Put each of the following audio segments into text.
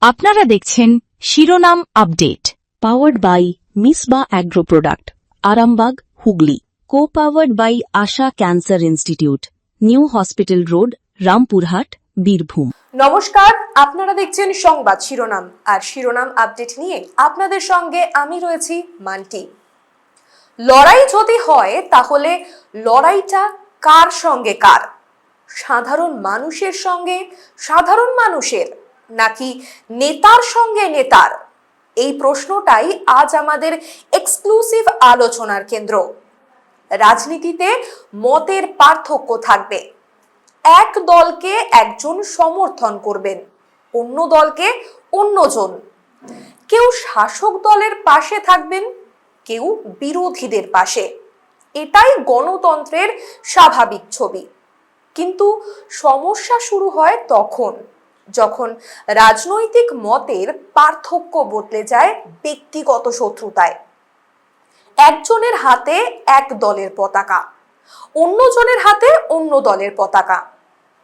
আপনারা দেখছেন শিরোনাম update, powered by Misba agro product, Arambagh, Hooghly. Co-powered by Asha cancer institute, new hospital road, Rampurhat, Birbhum. নমস্কার, আপনারা দেখছেন সংবাদ শিরোনাম, আর শিরোনাম আপডেট নিয়ে আপনাদের সঙ্গে আমি রয়েছি মান্টি। লড়াই যদি হয় তাহলে লড়াইটা কার সঙ্গে কার? সাধারণ মানুষের সঙ্গে সাধারণ মানুষের, নাকি নেতার সঙ্গে নেতার? এই প্রশ্নটাই আজ আমাদের এক্সক্লুসিভ আলোচনার কেন্দ্র। রাজনীতিতে মতের পার্থক্য থাকবে। এক দলকে একজন সমর্থন করবেন, অন্য দলকে অন্যজন। কেউ শাসক দলের পাশে থাকবেন, কেউ বিরোধীদের পাশে। এটাই গণতন্ত্রের স্বাভাবিক ছবি। কিন্তু সমস্যা শুরু হয় তখন যখন রাজনৈতিক মতের পার্থক্য বদলে যায় ব্যক্তিগত শত্রুতায়। একজনের হাতে এক দলের পতাকা, অন্যজনের হাতে অন্য দলের পতাকা।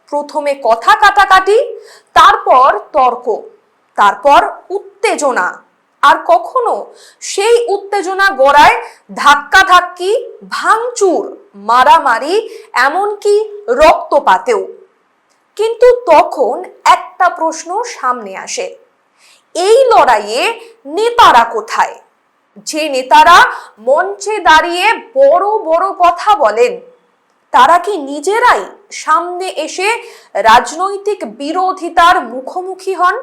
প্রথমে কথা কাটাকাটি, তারপর তর্ক, তারপর উত্তেজনা, আর কখনো সেই উত্তেজনা গড়ায় ধাক্কাধাক্কি, ভাঙচুর, মারামারি, এমনকি রক্তপাতেও। কিন্তু তখন একটা প্রশ্ন সামনে আসে, এই লড়াইয়ে নেতারা কোথায়? যে নেতারা মঞ্চে দাঁড়িয়ে বড় বড় কথা বলেন, তারা কি নিজেরাই সামনে এসে রাজনৈতিক বিরোধিতার মুখোমুখি হন,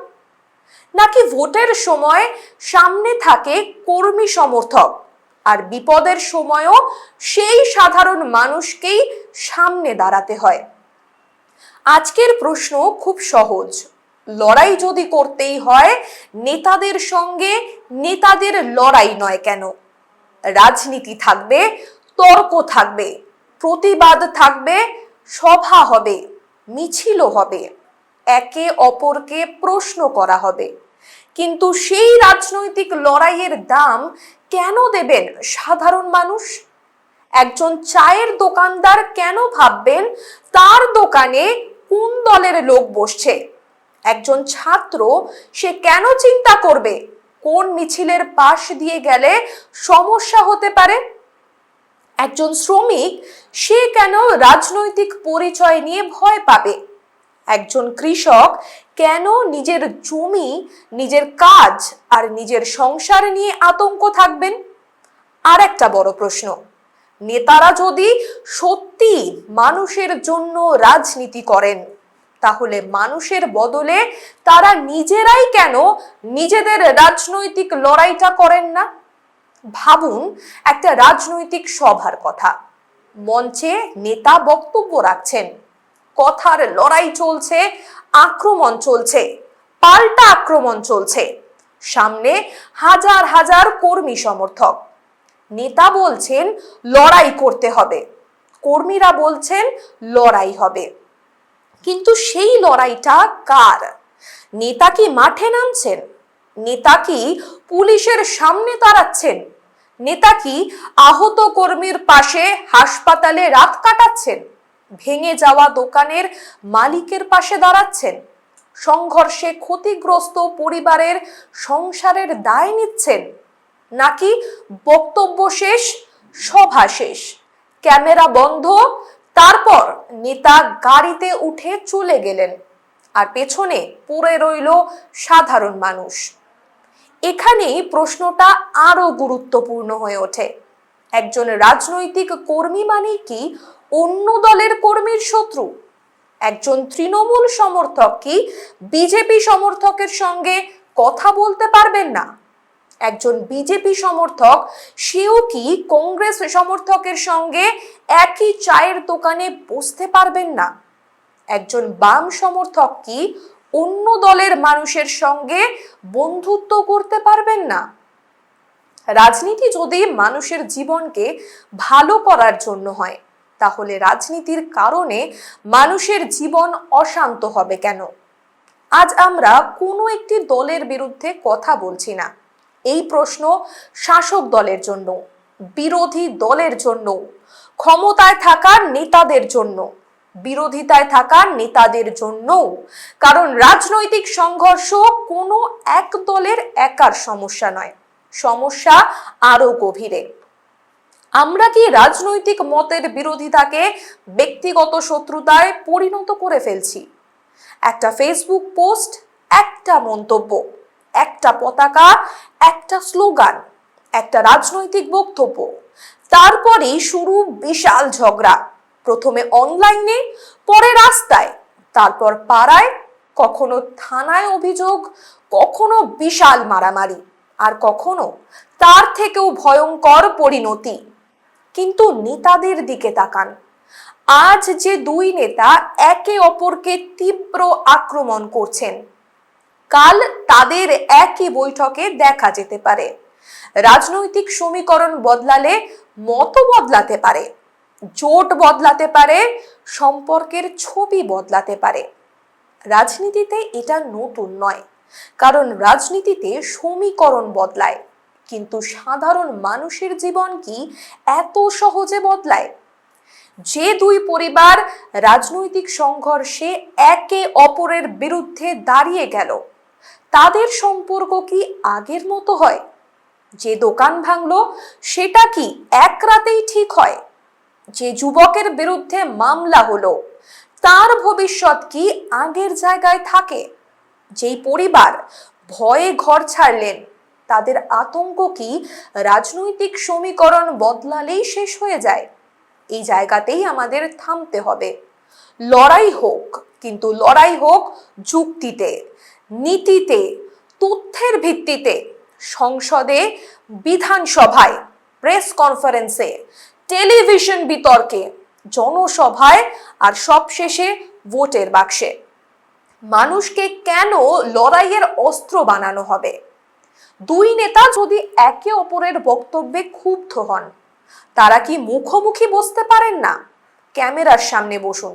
নাকি ভোটের সময় সামনে থাকে কর্মী সমর্থক, আর বিপদের সময়ও সেই সাধারণ মানুষকেই সামনে দাঁড়াতে হয়? আজকের প্রশ্ন খুব সহজ। লড়াই যদি করতেই হয়, নেতাদের সঙ্গে নেতাদের লড়াই নয় কেন? রাজনীতি থাকবে, তর্ক থাকবে, প্রতিবাদ থাকবে, সভা হবে, মিছিলও হবে, একে অপরকে প্রশ্ন করা হবে। কিন্তু সেই রাজনৈতিক লড়াইয়ের দাম কেন দেবেন সাধারণ মানুষ? একজন চায়ের দোকানদার কেন ভাববেন তার দোকানে কোন দলের লোক বসছে? একজন ছাত্র সে কেন চিন্তা করবে কোন মিছিলের পাশ দিয়ে গেলে সমস্যা হতে পারে? একজন শ্রমিক সে কেন রাজনৈতিক পরিচয় নিয়ে ভয় পাবে? একজন কৃষক কেন নিজের জমি, নিজের কাজ আর নিজের সংসার নিয়ে আতঙ্ক থাকবেন? আর একটা বড় প্রশ্ন, নেতারা যদি সত্যি মানুষের জন্য রাজনীতি করেন, তাহলে মানুষের বদলে তারা নিজেরাই কেন নিজেদের রাজনৈতিক লড়াইটা করেন না? ভাবুন একটা রাজনৈতিক সভার কথা। মঞ্চে নেতা বক্তব্য রাখছেন, কথার লড়াই চলছে, আক্রমণ চলছে, পাল্টা আক্রমণ চলছে। সামনে হাজার হাজার কর্মী সমর্থক। নেতা বলছেন লড়াই করতে হবে, কর্মীরা বলছেন লড়াই হবে। কিন্তু সেই লড়াইটা কার? নেতা কি মাঠে নামছেন? নেতা কি পুলিশের সামনে দাঁড়াচ্ছেন? নেতা কি আহত কর্মীর পাশে হাসপাতালে রাত কাটাচ্ছেন? ভেঙে যাওয়া দোকানের মালিকের পাশে দাঁড়াচ্ছেন? সংঘর্ষে ক্ষতিগ্রস্ত পরিবারের সংসারের দায় নিচ্ছেন? নাকি বক্তব্য শেষ, সভা শেষ, ক্যামেরা বন্ধ, তারপর নেতা গাড়িতে উঠে চলে গেলেন, আর পেছনে পড়ে রইল সাধারণ মানুষ? এখানেই প্রশ্নটা আরো গুরুত্বপূর্ণ হয়ে ওঠে। একজন রাজনৈতিক কর্মী মানে কি অন্য দলের কর্মীর শত্রু? একজন তৃণমূল সমর্থক কি বিজেপি সমর্থকের সঙ্গে কথা বলতে পারবেন না? একজন বিজেপি সমর্থক সেও কি কংগ্রেস সমর্থকের সঙ্গে একই চায়ের দোকানে বসতে পারবেন না? একজন বাম সমর্থক কি অন্য দলের মানুষের সঙ্গে বন্ধুত্ব করতে পারবেন না? রাজনীতি যদি মানুষের জীবনকে ভালো করার জন্য হয়, তাহলে রাজনীতির কারণে মানুষের জীবন অশান্ত হবে কেন? আজ আমরা কোনো একটি দলের বিরুদ্ধে কথা বলছি না। এই প্রশ্ন শাসক দলের জন্য, বিরোধী দলের জন্য, ক্ষমতায় থাকা নেতাদের জন্য, বিরোধিতায় থাকা নেতাদের জন্যও, কারণ রাজনৈতিক সংঘর্ষ কোনো এক দলের একার সমস্যা নয়, সমস্যা আরো গভীরে। আমরা কি রাজনৈতিক মতের বিরোধিতাকে ব্যক্তিগত শত্রুতায় পরিণত করে ফেলছি? একটা ফেসবুক পোস্ট, একটা মন্তব্য, একটা পতাকা, একটা স্লোগান, একটা রাজনৈতিক বক্তব্য, তারপরেই শুরু বিশাল ঝগড়া। প্রথমে অনলাইনে, পরে রাস্তায়, তারপর পাড়ায়, কখনো থানায় অভিযোগ, কখনো বিশাল মারামারি, আর কখনো তার থেকেও ভয়ঙ্কর পরিণতি। কিন্তু নেতাদের দিকে তাকান। আজ যে দুই নেতা একে অপরকে তীব্র আক্রমণ করছেন, কাল তাদের একই বৈঠকে দেখা যেতে পারে। রাজনৈতিক সমীকরণ বদলালে মত বদলাতে পারে, জোট বদলাতে পারে, সম্পর্কের ছবি বদলাতে পারে। রাজনীতিতে এটা নতুন নয়, কারণ রাজনীতিতে সমীকরণ বদলায়, কিন্তু সাধারণ মানুষের জীবন কি এত সহজে বদলায়? যে দুই পরিবার রাজনৈতিক সংঘর্ষে একে অপরের বিরুদ্ধে দাঁড়িয়ে গেল, তাদের সম্পর্ক কি আগের মতো হয়? যে দোকান ভাঙলো, সেটা কি এক রাতেই ঠিক হয়? যে যুবকের বিরুদ্ধে মামলা হলো, তার ভবিষ্যৎ কি আগের জায়গায় থাকে? যেই পরিবার ভয়ে ঘর ছাড়লেন, তাদের আতঙ্ক কি রাজনৈতিক সমীকরণ বদলালেই শেষ হয়ে যায়? এই জায়গাতেই আমাদের থামতে হবে। লড়াই হোক, কিন্তু লড়াই হোক যুক্তিতে, নীতিতে, তথ্যের ভিত্তিতে। সংসদে, বিধানসভায়, প্রেস কনফারেন্সে, টেলিভিশন বিতর্কে, জনসভায়, আর সবশেষে ভোটের বাক্সে। মানুষকে কেন লড়াইয়ের অস্ত্র বানানো হবে? দুই নেতা যদি একে অপরের বক্তব্যে ক্ষুব্ধ হন, তারা কি মুখোমুখি বসতে পারেন না? ক্যামেরার সামনে বসুন,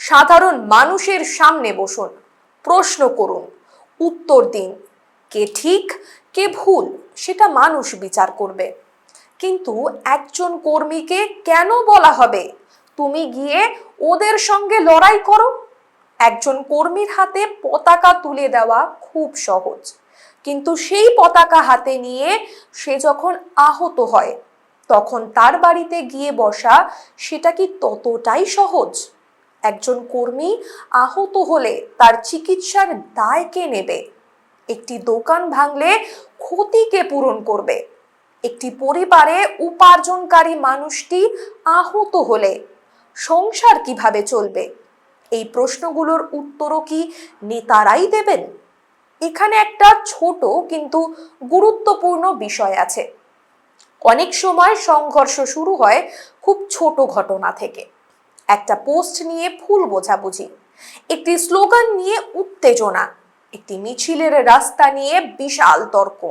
সাধারণ মানুষের সামনে বসুন, প্রশ্ন করুন, উত্তর দিন। কে ঠিক, কে ভুল, সেটা মানুষ বিচার করবে। কিন্তু একজন কর্মীকে কেন বলা হবে, তুমি গিয়ে ওদের সঙ্গে লড়াই করো? একজন কর্মীর হাতে পতাকা তুলে দেওয়া খুব সহজ, কিন্তু সেই পতাকা হাতে নিয়ে সে যখন আহত হয়, তখন তার বাড়িতে গিয়ে বসা সেটা কি ততটাই সহজ? একজন কর্মী আহত হলে তার চিকিৎসার দায় কে নেবে? একটি দোকান ভাঙলে ক্ষতি কে পূরণ করবে? একটি পরিবারে উপার্জনকারী মানুষটি আহত হলে সংসার কিভাবে চলবে? এই প্রশ্নগুলোর উত্তরও কি নেতারাই দেবেন? এখানে একটা ছোট কিন্তু গুরুত্বপূর্ণ বিষয় আছে। অনেক সময় সংঘর্ষ শুরু হয় খুব ছোট ঘটনা থেকে। একটা পোস্ট নিয়ে ভুল বোঝাবুঝি, একটি স্লোগান নিয়ে উত্তেজনা, একটি মিছিলের রাস্তা নিয়ে বিশাল তর্ক।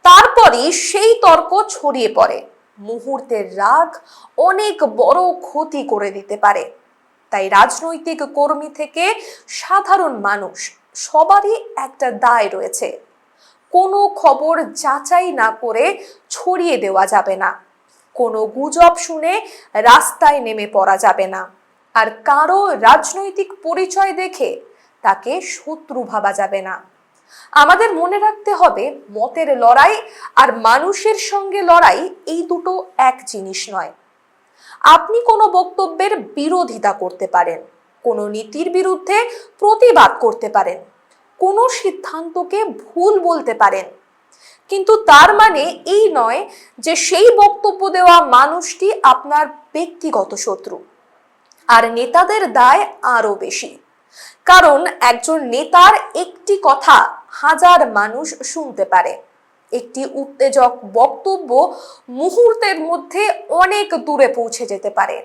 তারপরই সেই তর্ক ছড়িয়ে পড়ে। মুহূর্তের রাগ অনেক বড় ক্ষতি করে দিতে পারে। তাই রাজনৈতিক কর্মী থেকে সাধারণ মানুষ সবারই একটা দায় রয়েছে। কোনো খবর যাচাই না করে ছড়িয়ে দেওয়া যাবে না, কোনো গুজব শুনে রাস্তায় নেমে পড়া যাবে না, আর কারো রাজনৈতিক পরিচয় দেখে তাকে শত্রু ভাবা যাবে না। আমাদের মনে রাখতে হবে, মতের লড়াই আর মানুষের সঙ্গে লড়াই এই দুটো এক জিনিস নয়। আপনি কোনো বক্তব্যের বিরোধিতা করতে পারেন, কোনো নীতির বিরুদ্ধে প্রতিবাদ করতে পারেন, কোনো সিদ্ধান্তকে ভুল বলতে পারেন, কিন্তু তার মানে এই নয় যে সেই বক্তব্য দেওয়া মানুষটি আপনার ব্যক্তিগত শত্রু। আর নেতাদের দায় আরো বেশি, কারণ একজন নেতার একটি কথা হাজার মানুষ শুনতে পারে। একটি উত্তেজক বক্তব্য মুহূর্তের মধ্যে অনেক দূরে পৌঁছে যেতে পারে।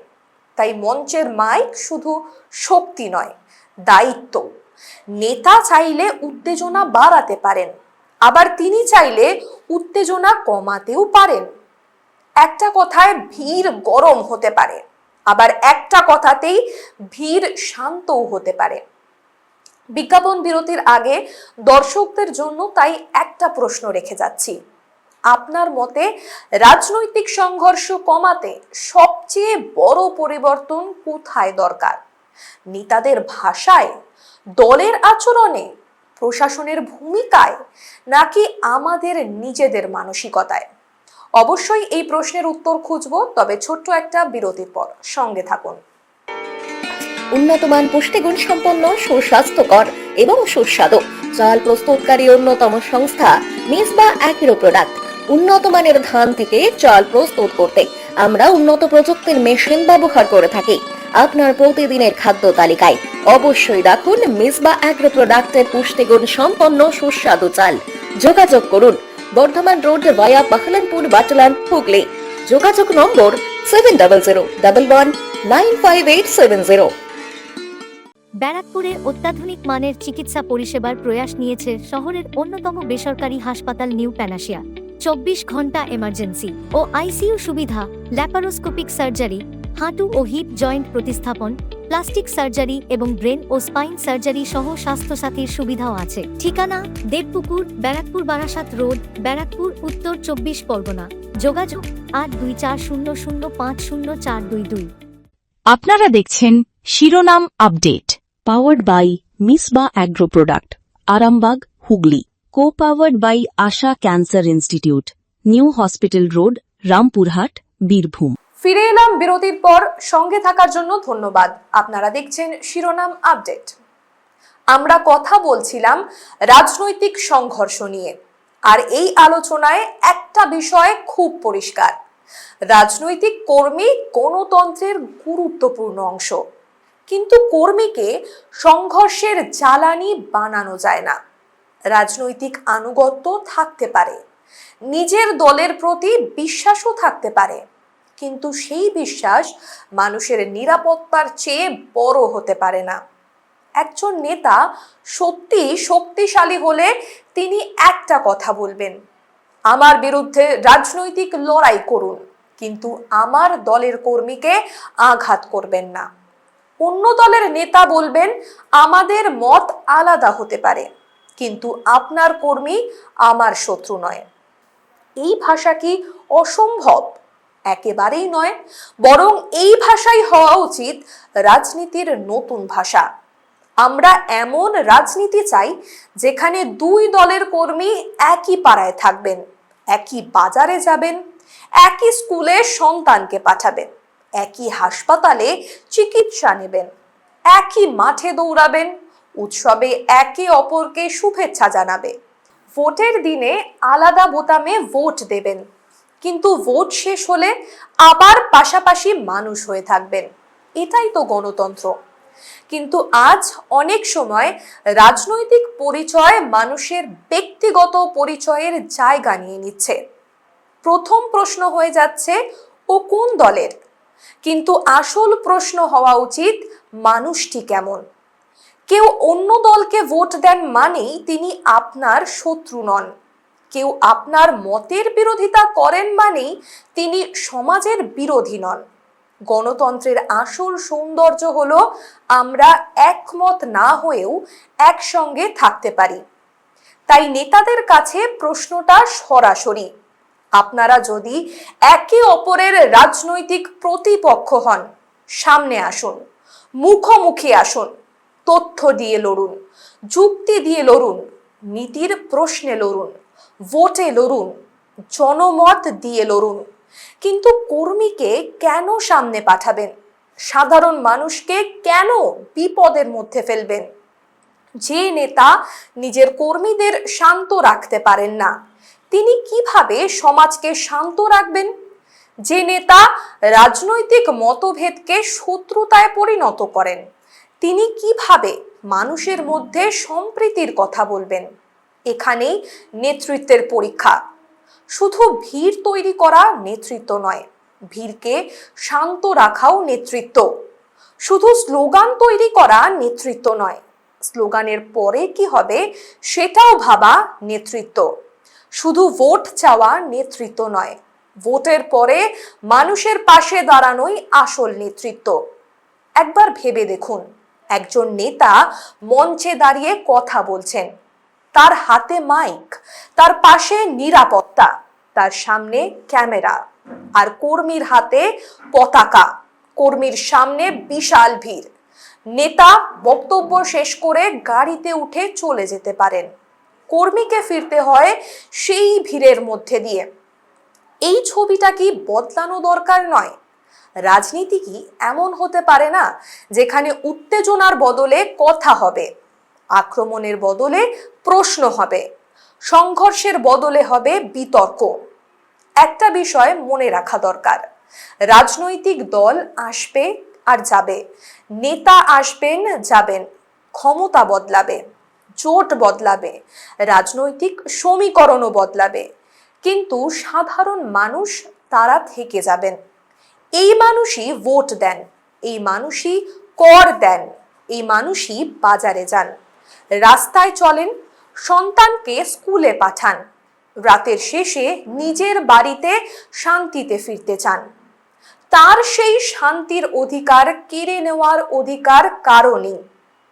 তাই মঞ্চের মাইক শুধু শক্তি নয়, দায়িত্ব। নেতা চাইলে উত্তেজনা বাড়াতে পারেন, আবার তিনি চাইলে উত্তেজনা কমাতেও পারেন। একটা কথায় ভিড় গরম হতে পারে, আবার একটা কথাতেই ভিড় শান্তও হতে পারে। বিজ্ঞাপন বিরতির আগে দর্শকদের জন্য তাই একটা প্রশ্ন রেখে যাচ্ছি। আপনার মতে রাজনৈতিক সংঘর্ষ কমাতে সবচেয়ে বড় পরিবর্তন কোথায় দরকার? নেতাদের ভাষায়, দলের আচরণে, প্রশাসনের ভূমিকায়, নাকি আমাদের নিজেদের মানসিকতায়? অবশ্যই এই প্রশ্নের উত্তর খুঁজবো, তবে ছোট্ট একটা বিরতির পর। সঙ্গে থাকুন। উন্নতমান পুষ্টিগুণ সম্পন্ন সুস্বাস্থ্যকর এবং সুস্বাদু চাল প্রস্তুতকারী অন্যতম সংস্থা মিসবা অ্যাগ্রো প্রোডাক্ট। উন্নত মানের ধান থেকে চাল প্রস্তুত করতে আমরা উন্নত প্রযুক্তির মেশিন ব্যবহার করে থাকি। আপনার প্রতিদিনের খাদ্য তালিকায় অবশ্যই রাখুন মিসবা অ্যাগ্রো প্রোডাক্টের পুষ্টিগুণ সম্পন্ন সুস্বাদু চাল। যোগাযোগ করুন বর্ধমান রোড ভায়া বাহলানপুর, বাটলান, হুগলি। যোগাযোগ নম্বর 7001119580। ব্যারাকপুরে অত্যাধুনিক মানের চিকিৎসা পরিষেবার প্রয়াস নিয়েছে শহরের অন্যতম বেসরকারি হাসপাতাল নিউ প্যানাশিয়া। 24 ঘন্টা এমার্জেন্সি ও আইসিইউ সুবিধা, ল্যাপারোস্কোপিক সার্জারি, হাঁটু ও হিপ জয়েন্ট প্রতিস্থাপন, প্লাস্টিক সার্জারি এবং ব্রেন ও স্পাইন সার্জারি সহ স্বাস্থ্যসাথীর সুবিধাও আছে। ঠিকানা দেবপুকুর, ব্যারাকপুর, বারাসাত রোড, ব্যারাকপুর, উত্তর 24 পরগনা। যোগাযোগ 8240050422। আপনারা দেখছেন শিরোনাম update, powered by Misba agro product, Arambagh, Hooghly. Co powered by Asha cancer institute, new hospital road, Rampurhat, Birbhum. ফিরে এলাম বিরতির পর। সঙ্গে থাকার জন্য ধন্যবাদ। আপনারা দেখছেন শিরোনাম আপডেট। আমরা কথা বলছিলাম রাজনৈতিক সংঘর্ষ নিয়ে, আর এই আলোচনায় একটা বিষয় খুব পরিষ্কার: রাজনৈতিক কর্মী গণতন্ত্রের গুরুত্বপূর্ণ অংশ, কিন্তু কর্মীকে সংঘর্ষের জ্বালানি বানানো যায় না। রাজনৈতিক আনুগত্য থাকতে পারে, নিজের দলের প্রতি বিশ্বাসও থাকতে পারে, কিন্তু সেই বিশ্বাস মানুষের নিরাপত্তার চেয়ে বড় হতে পারে না। একজন নেতা সত্যি শক্তিশালী হলে তিনি একটা কথা বলবেন: আমার বিরুদ্ধে রাজনৈতিক লড়াই করুন, কিন্তু আমার দলের কর্মীকে আঘাত করবেন না। অন্য দলের নেতা বলবেন, আমাদের মত আলাদা হতে পারে, কিন্তু আপনার কর্মী আমার শত্রু নয়। এই ভাষা কি অসম্ভব? একেবারেই নয়, বরং এই ভাষাই হওয়া উচিত রাজনীতির নতুন ভাষা। আমরা এমন রাজনীতি চাই যেখানে দুই দলের কর্মী একই পাড়ায় থাকবেন, একই বাজারে যাবেন, একই স্কুলে সন্তানকে পাঠাবেন, একই হাসপাতালে চিকিৎসা নেবেন, একই মাঠে দৌড়াবেন, উৎসবে একে অপরকে শুভেচ্ছা জানাবে, ভোটের দিনে আলাদা বোতামে ভোট দেবেন, কিন্তু ভোট শেষ হলে আবার পাশাপাশি মানুষ হয়ে থাকবেন। এটাই তো গণতন্ত্র। কিন্তু আজ অনেক সময় রাজনৈতিক পরিচয় মানুষের ব্যক্তিগত পরিচয়ের জায়গা নিয়ে নিচ্ছে। প্রথম প্রশ্ন হয়ে যাচ্ছে, ও কোন দলের? কিন্তু আসল প্রশ্ন হওয়া উচিত, মানুষটি কেমন? কেউ অন্য দলকে ভোট দেন মানেই তিনি আপনার শত্রু নন। কেউ আপনার মতের বিরোধিতা করেন মানেই তিনি সমাজের বিরোধী নন। গণতন্ত্রের আসল সৌন্দর্য হলো আমরা একমত না হয়েও একসঙ্গে থাকতে পারি। তাই নেতাদের কাছে প্রশ্নটা সরাসরি: আপনারা যদি একে অপরের রাজনৈতিক প্রতিপক্ষ হন, সামনে আসুন, মুখোমুখি আসুন, তথ্য দিয়ে লড়ুন, যুক্তি দিয়ে লড়ুন, নীতির প্রশ্নে লড়ুন, ভোটে লড়ুন, জনমত দিয়ে লড়ুন। কিন্তু কর্মীকে কেন সামনে পাঠাবেন? সাধারণ মানুষকে কেন বিপদের মধ্যে ফেলবেন? যে নেতা নিজের কর্মীদের শান্ত রাখতে পারেন না, তিনি কিভাবে সমাজকে শান্ত রাখবেন? যে নেতা রাজনৈতিক মতভেদকে শত্রুতায় পরিণত করেন, তিনি কিভাবে মানুষের মধ্যে সম্প্রীতির কথা বলবেন? এখানেই নেতৃত্বের পরীক্ষা। শুধু ভিড় তৈরি করা নেতৃত্ব নয়, ভিড়কে শান্ত রাখাও নেতৃত্ব। শুধু স্লোগান তৈরি করা নেতৃত্ব নয়, স্লোগানের পরে কি হবে সেটাও ভাবা নেতৃত্ব। শুধু ভোট চাওয়া নেতৃত্ব নয়, ভোটের পরে মানুষের পাশে দাঁড়ানোই আসল নেতৃত্ব। একবার ভেবে দেখুন, একজন নেতা মঞ্চে দাঁড়িয়ে কথা বলছেন, তার হাতে মাইক, তার পাশে নিরাপত্তা, তার সামনে ক্যামেরা, আর কর্মীর হাতে পতাকা, কর্মীর সামনে বিশাল ভিড়। নেতা বক্তব্য শেষ করে গাড়িতে উঠে চলে যেতে পারেন, কর্মীকে ফিরতে হয় সেই ভিড়ের মধ্যে দিয়ে। এই ছবিটা কি বদলানো দরকার নয়? রাজনীতি কি এমন হতে পারে না যেখানে উত্তেজনার বদলে কথা হবে, আক্রমণের বদলে প্রশ্ন হবে, সংঘর্ষের বদলে হবে বিতর্ক? একটা বিষয় মনে রাখা দরকার, রাজনৈতিক দল আসবে আর যাবে, নেতা আসবেন যাবেন, ক্ষমতা বদলাবে, জোট বদলাবে, রাজনৈতিক সমীকরণও বদলাবে, কিন্তু সাধারণ মানুষ তারা থেকে যাবেন। এই মানুষই ভোট দেন, এই মানুষই কর দেন, এই মানুষই বাজারে যান, রাস্তায় চলেন, সন্তানকে স্কুলে পাঠান, রাতের শেষে নিজের বাড়িতে শান্তিতে ফিরতে চান। তার সেই শান্তির অধিকার কেড়ে নেওয়ার অধিকার কারো নেই।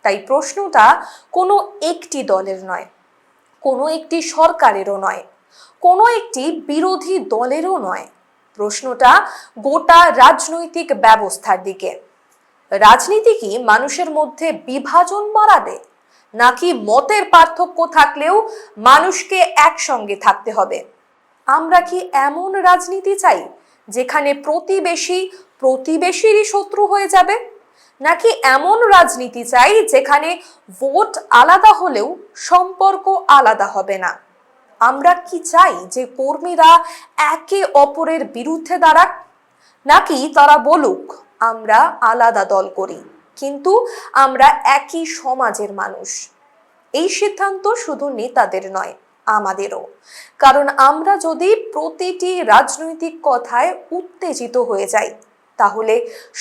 তাই প্রশ্নটা কোনো একটি দলের নয়, কোনো একটি সরকারেরও নয়, কোনো একটি বিরোধী দলেরও নয়, প্রশ্নটা গোটা রাজনৈতিক ব্যবস্থার দিকে। রাজনীতি কি মানুষের মধ্যে বিভাজন বাড়াবে, নাকি মতের পার্থক্য থাকলেও মানুষকে একসঙ্গে থাকতে হবে? আমরা কি এমন রাজনীতি চাই যেখানে প্রতিবেশী প্রতিবেশীরই শত্রু হয়ে যাবে, নাকি এমন রাজনীতি চাই যেখানে ভোট আলাদা হলেও সম্পর্ক আলাদা হবে না? আমরা কি চাই যে কর্মীরা একে অপরের বিরুদ্ধে দাঁড়াক, নাকি তারা বলুক আমরা আলাদা দল করি কিন্তু আমরা একই সমাজের মানুষ? এই সিদ্ধান্ত শুধু নেতাদের নয়, আমাদেরও। কারণ আমরা যদি প্রতিটি রাজনৈতিক কথায় উত্তেজিত হয়ে যাই তাহলে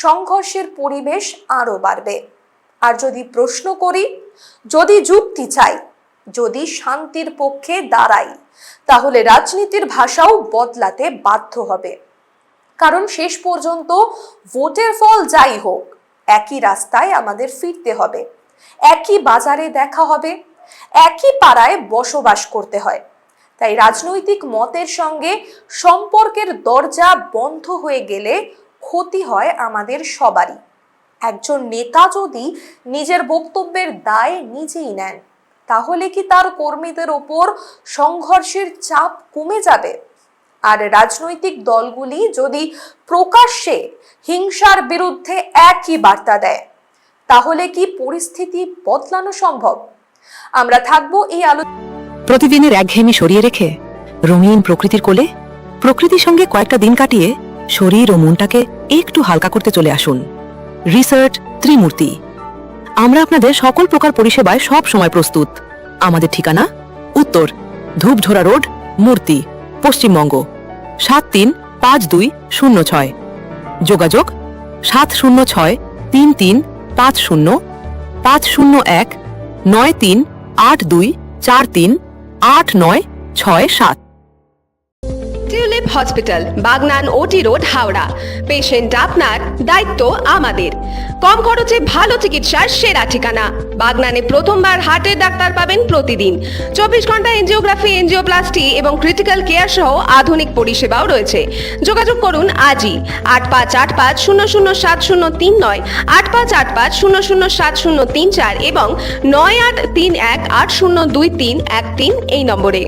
সংঘর্ষের পরিবেশ আরো বাড়বে। আর যদি প্রশ্ন করি, যদি যুক্তি চাই, যদি শান্তির পক্ষে দাঁড়াই, তাহলে রাজনীতির ভাষাও বদলাতে বাধ্য হবে। কারণ শেষ পর্যন্ত ভোটের ফল যাই হোক, একই রাস্তায় আমাদের ফিরতে হবে, একই বাজারে দেখা হবে, একই পাড়ায় বসবাস করতে হয়। তাই রাজনৈতিক মতের সঙ্গে সম্পর্কের দরজা বন্ধ হয়ে গেলে ক্ষতি হয় আমাদের সবারই। একজন নেতা যদি নিজের বক্তব্যের দায় নিজেই নেন, তাহলে কি তার কর্মীদের ওপর সংঘর্ষের চাপ কমে যাবে? আর রাজনৈতিক দলগুলি যদি প্রকাশ্যে হিংসার বিরুদ্ধে একই বার্তা দেয়, তাহলে কি পরিস্থিতি বদলানো সম্ভব? আমরা থাকবো এই প্রতিদিনের একঘেয়েমি সরিয়ে রেখে রঙিন প্রকৃতির কোলে প্রকৃতির সঙ্গে কয়েকটা দিন কাটিয়ে শরীর ও মনটাকে একটু হালকা করতে চলে আসুন রিসার্চ ত্রিমূর্তি। আমরা আপনাদের সকল প্রকার পরিষেবায় সব সময় প্রস্তুত। আমাদের ঠিকানা উত্তর ধূপঝোড়া রোড, মূর্তি, পশ্চিমবঙ্গ 735206। যোগাযোগ 706-550-501-9382438967। টিউলিপ হসপিটাল, বাগনান ওটি রোড, হাওড়া। পেশেন্ট আপনার, দায়িত্ব আমাদের। কম খরচে ভালো চিকিৎসার সেরা ঠিকানা। বাগনানে প্রথমবার হার্টের ডাক্তার পাবেন প্রতিদিন। 24 ঘন্টা এনজিওগ্রাফি, এনজিওপ্লাস্টি এবং ক্রিটিক্যাল কেয়ার সহ আধুনিক পরিষেবাও রয়েছে। যোগাযোগ করুন আজই 8585007039, 8585007034 এবং 9831802313 এই নম্বরে।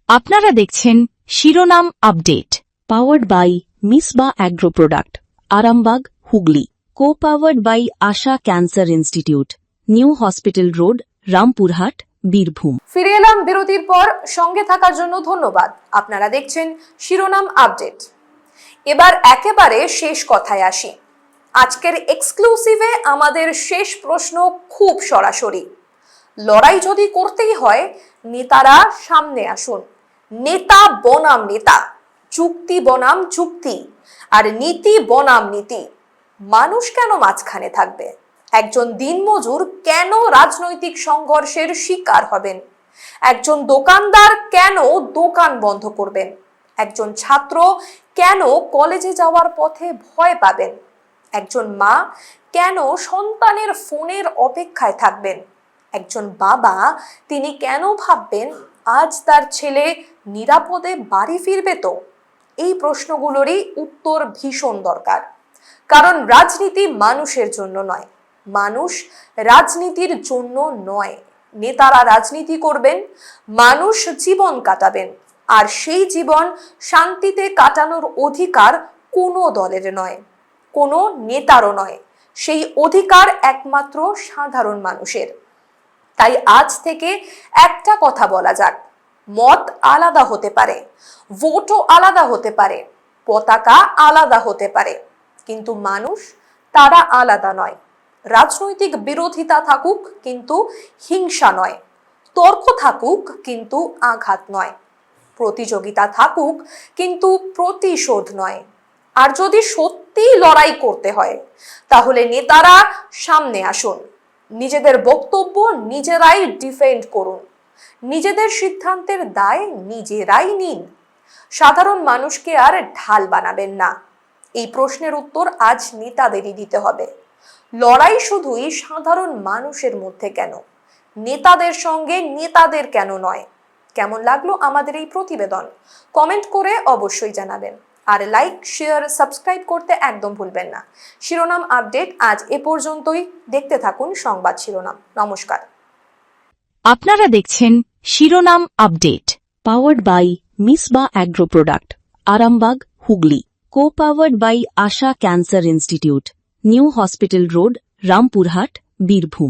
আপনারা দেখছেন শিরোনাম update, powered by Misba agro product, Arambagh, Hooghly. Co-powered by Asha cancer institute, new hospital road, Rampurhat, Birbhum. ফিরে এলাম বিরতির পর। সঙ্গে থাকার জন্য ধন্যবাদ। আপনারা দেখছেন শিরোনাম আপডেট। এবার একেবারে শেষ কথায় আসি। আজকের এক্সক্লুসিভে আমাদের শেষ প্রশ্ন খুব সরাসরি। লড়াই যদি করতেই হয়, নেতারা সামনে আসুন। নেতা বনাম নেতা, চুক্তি বনাম চুক্তি, আর নীতি বনাম নীতি। মানুষ কেন মাঝখানে থাকবে? একজন দিনমজুর কেন রাজনৈতিক সংঘর্ষের শিকার হবেন? একজন দোকানদার কেন দোকান বন্ধ করবেন? একজন ছাত্র কেন কলেজে যাওয়ার পথে ভয় পাবেন? একজন মা কেন সন্তানের ফোনের অপেক্ষায় থাকবেন? একজন বাবা তিনি কেন ভাববেন আজ তার ছেলে নিরাপদে বাড়ি ফিরবে তো? এই প্রশ্নগুলোরই উত্তর ভীষণ দরকার। কারণ রাজনীতি মানুষের জন্য নয়, মানুষ রাজনীতির জন্য নয়, নেতারা রাজনীতি করবেন, মানুষ জীবন কাটাবেন, আর সেই জীবন শান্তিতে কাটানোর অধিকার কোনো দলের নয়, কোনো নেতারও নয়। সেই অধিকার একমাত্র সাধারণ মানুষের। তাই আজ থেকে একটা কথা বলা যাক, মত আলাদা হতে পারে, ভোটও আলাদা হতে পারে, পতাকা আলাদা হতে পারে, কিন্তু মানুষ তারা আলাদা নয়। রাজনৈতিক বিরোধিতা থাকুক কিন্তু হিংসা নয়, তর্ক থাকুক কিন্তু আঘাত নয়, প্রতিযোগিতা থাকুক কিন্তু প্রতিশোধ নয়। আর যদি সত্যিই লড়াই করতে হয় তাহলে নেতারা সামনে আসুন, নিজেদের বক্তব্য নিজেরাই ডিফেন্ড করুন, নিজেদের সিদ্ধান্তের দায় নিজেরাই নিন। সাধারণ মানুষকে আর ঢাল বানাবেন না। এই প্রশ্নের উত্তর আজ নেতাদেরই দিতে হবে। লড়াই শুধুই সাধারণ মানুষের মধ্যে কেন, নেতাদের সঙ্গে নেতাদের কেন নয়? কেমন লাগলো আমাদের এই প্রতিবেদন? কমেন্ট করে অবশ্যই জানাবেন, আর লাইক, শেয়ার, সাবস্ক্রাইব করতে একদম ভুলবেন না। শিরোনাম আপডেট আজ এ পর্যন্তই। দেখতে থাকুন সংবাদ শিরোনাম। নমস্কার। আপনারা দেখছেন শিরোনাম update, powered by Misba agro product, Arambagh, Hooghly. Co-powered by Asha cancer institute, new hospital road, Rampurhat, Birbhum.